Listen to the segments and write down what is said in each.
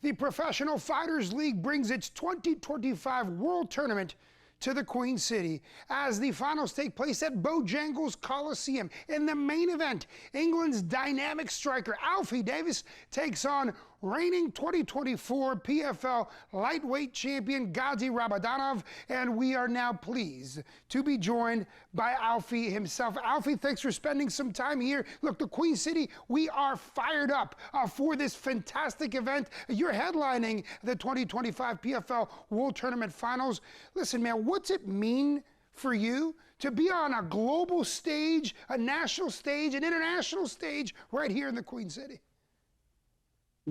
The Professional Fighters League brings its 2025 World Tournament to the Queen City as the finals take place at Bojangles Coliseum. In the main event, England's dynamic striker Alfie Davis takes on reigning 2024 PFL lightweight champion Gadzhi Rabadanov, and we are now pleased to be joined by Alfie himself. Alfie, thanks for spending some time here. Look, the Queen City, we are fired up for this fantastic event. You're headlining the 2025 PFL World Tournament Finals. Listen, man, what's it mean for you to be on a global stage, a national stage, an international stage right here in the Queen City?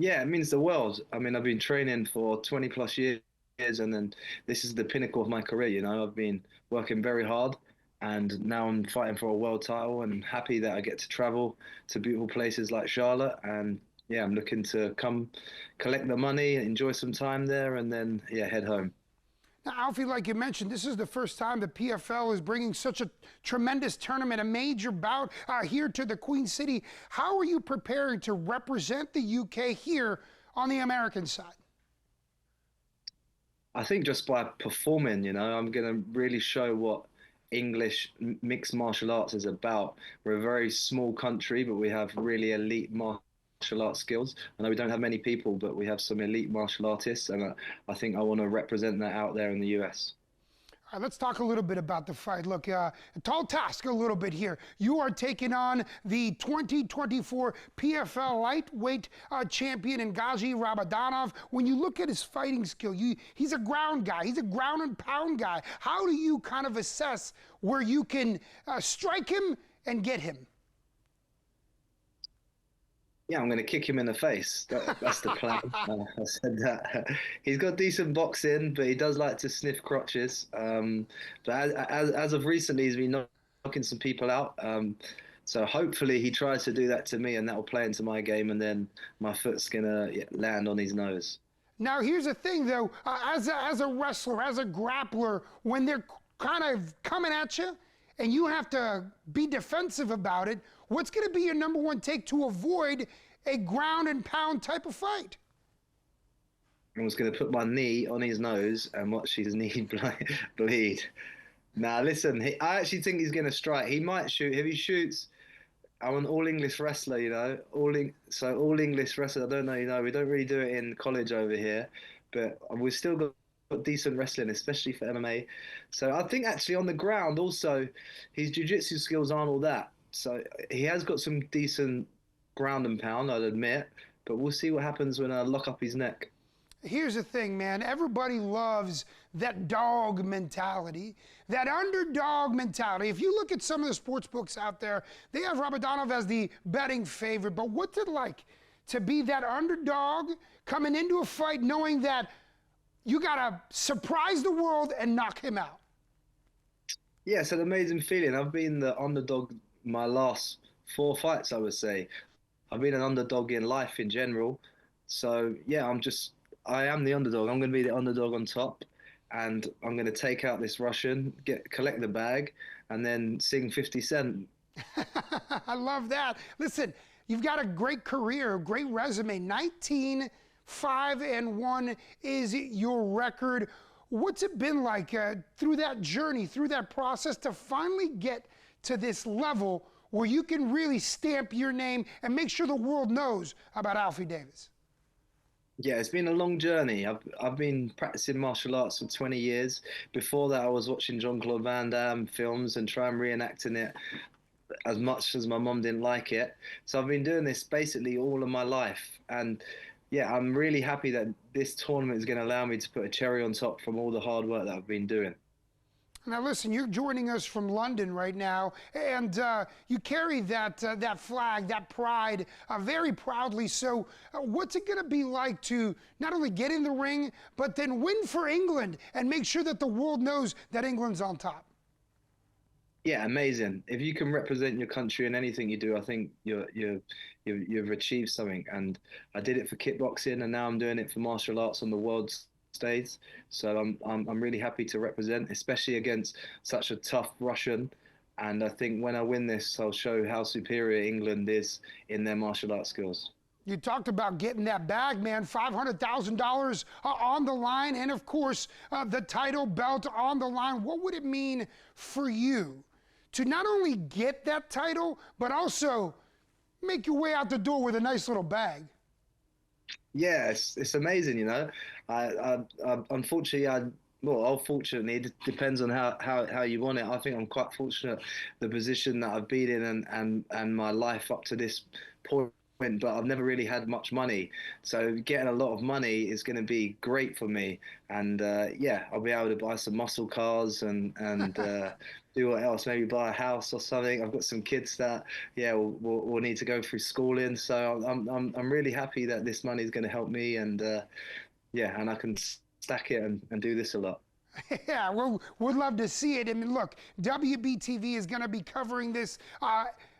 Yeah, it means the world. I mean, I've been training for 20 plus years, and then this is the pinnacle of my career. I've been working very hard, and now I'm fighting for a world title, and I'm happy that I get to travel to beautiful places like Charlotte. And yeah, I'm looking to come collect the money, enjoy some time there, and then, yeah, head home. Now, Alfie, like you mentioned, this is the first time the PFL is bringing such a tremendous tournament, a major bout here to the Queen City. How are you preparing to represent the UK here on the American side? I think just by performing, I'm going to really show what English mixed martial arts is about. We're a very small country, but we have really elite martial arts skills. I know we don't have many people, but we have some elite martial artists, and I think I want to represent that out there in the US. All right, let's talk a little bit about the fight. Look, a tall task a little bit here. You are taking on the 2024 PFL lightweight champion in Gadzhi Rabadanov. When you look at his fighting skill, he's a ground guy. He's a ground and pound guy. How do you kind of assess where you can strike him and get him? Yeah, I'm going to kick him in the face. That's the plan. I said that. He's got decent boxing, but he does like to sniff crotches. But as of recently, he's been knocking some people out. So hopefully he tries to do that to me, and that will play into my game, and then my foot's going to land on his nose. Now, here's the thing, though. As a wrestler, as a grappler, when they're kind of coming at you, and you have to be defensive about it, what's going to be your number one take to avoid a ground and pound type of fight? I was going to put my knee on his nose and watch his knee bleed. Now, listen, I actually think he's going to strike. He might shoot. If he shoots, I'm an all-English wrestler, So all-English wrestler, I don't know, we don't really do it in college over here, but we've still got decent wrestling, especially for MMA. So I think actually on the ground also, his jiu-jitsu skills aren't all that. So he has got some decent ground and pound, I'd admit, but we'll see what happens when I lock up his neck. Here's the thing, man. Everybody loves that dog mentality, that underdog mentality. If you look at some of the sports books out there, they have Rabadanov as the betting favorite. But what's it like to be that underdog coming into a fight knowing that you got to surprise the world and knock him out? Yeah, it's an amazing feeling. I've been the underdog my last 4 fights, I would say. I've been an underdog in life in general. So, yeah, I am the underdog. I'm going to be the underdog on top, and I'm going to take out this Russian, collect the bag, and then sing 50 Cent. I love that. Listen, you've got a great career, a great resume. 19-5-1 is your record. What's it been like through that journey, through that process to finally get to this level where you can really stamp your name and make sure the world knows about Alfie Davis? Yeah, it's been a long journey. I've been practicing martial arts for 20 years. Before that, I was watching Jean-Claude Van Damme films and trying reenacting it as much as my mum didn't like it. So I've been doing this basically all of my life. And yeah, I'm really happy that this tournament is going to allow me to put a cherry on top from all the hard work that I've been doing. Now listen, you're joining us from London right now, and you carry that flag, that pride, very proudly. So what's it going to be like to not only get in the ring, but then win for England and make sure that the world knows that England's on top? Yeah, amazing. If you can represent your country in anything you do, I think you've achieved something. And I did it for kickboxing, and now I'm doing it for martial arts on the world stage. So I'm really happy to represent, especially against such a tough Russian. And I think when I win this, I'll show how superior England is in their martial arts skills. You talked about getting that bag, man. $500,000 on the line, and of course, the title belt on the line. What would it mean for you to not only get that title, but also make your way out the door with a nice little bag? Yeah, it's amazing, you know. Unfortunately, well, fortunately, it depends on how you want it. I think I'm quite fortunate, the position that I've been in and my life up to this point, but I've never really had much money. So getting a lot of money is going to be great for me. And yeah, I'll be able to buy some muscle cars and do what else? Maybe buy a house or something. I've got some kids that will need to go through schooling. So I'm really happy that this money is going to help me, and yeah, and I can stack it and do this a lot. Yeah, well, we'd love to see it. I mean, look, WBTV is going to be covering this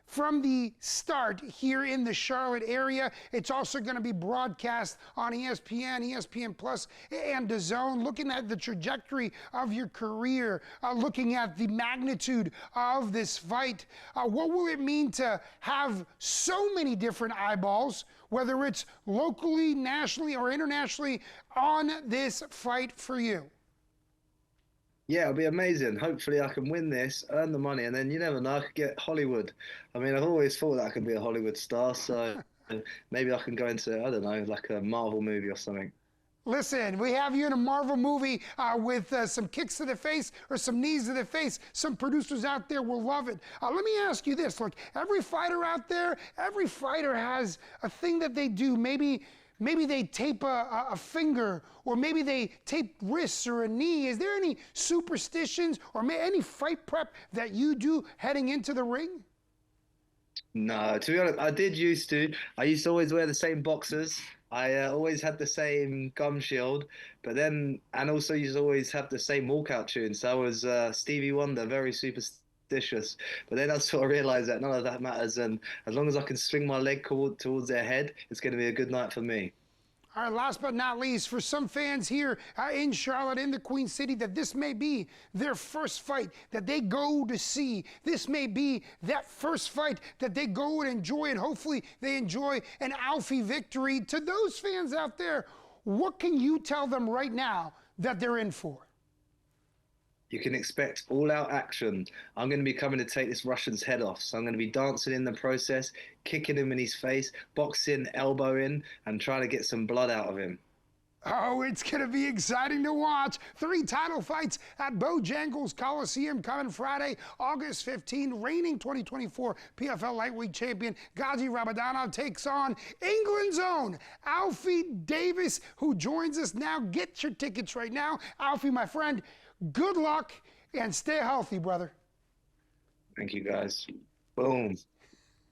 from the start here in the Charlotte area. It's also going to be broadcast on ESPN, ESPN Plus, and DAZN, looking at the trajectory of your career, looking at the magnitude of this fight. What will it mean to have so many different eyeballs, whether it's locally, nationally, or internationally, on this fight for you? Yeah, it'll be amazing. Hopefully, I can win this, earn the money, and then you never know, I could get Hollywood. I mean, I've always thought that I could be a Hollywood star, so maybe I can go into, I don't know, like a Marvel movie or something. Listen, we have you in a Marvel movie with some kicks to the face or some knees to the face. Some producers out there will love it. Let me ask you this. Look, every fighter out there, every fighter has a thing that they do. Maybe they tape a finger, or maybe they tape wrists or a knee. Is there any superstitions or any fight prep that you do heading into the ring? No, to be honest, I used to always wear the same boxers. I always had the same gum shield, but then, and also used to always have the same walkout tune. So I was Stevie Wonder, very superstitious. But then I sort of realized that none of that matters, and as long as I can swing my leg towards their head, it's going to be a good night for me. All right, last but not least, for some fans here in Charlotte, in the Queen City, that this may be their first fight that they go to see. This may be that first fight that they go and enjoy, and hopefully they enjoy an Alfie victory. To those fans out there, what can you tell them right now that they're in for? You can expect all-out action. I'm going to be coming to take this Russian's head off. So I'm going to be dancing in the process, kicking him in his face, boxing, elbowing, and trying to get some blood out of him. Oh, it's going to be exciting to watch. 3 title fights at Bojangles Coliseum coming Friday, August 15. Reigning 2024 PFL lightweight champion Gadzhi Rabadanov takes on England's own Alfie Davis, who joins us now. Get your tickets right now. Alfie, my friend, good luck and stay healthy, brother. Thank you, guys. Boom.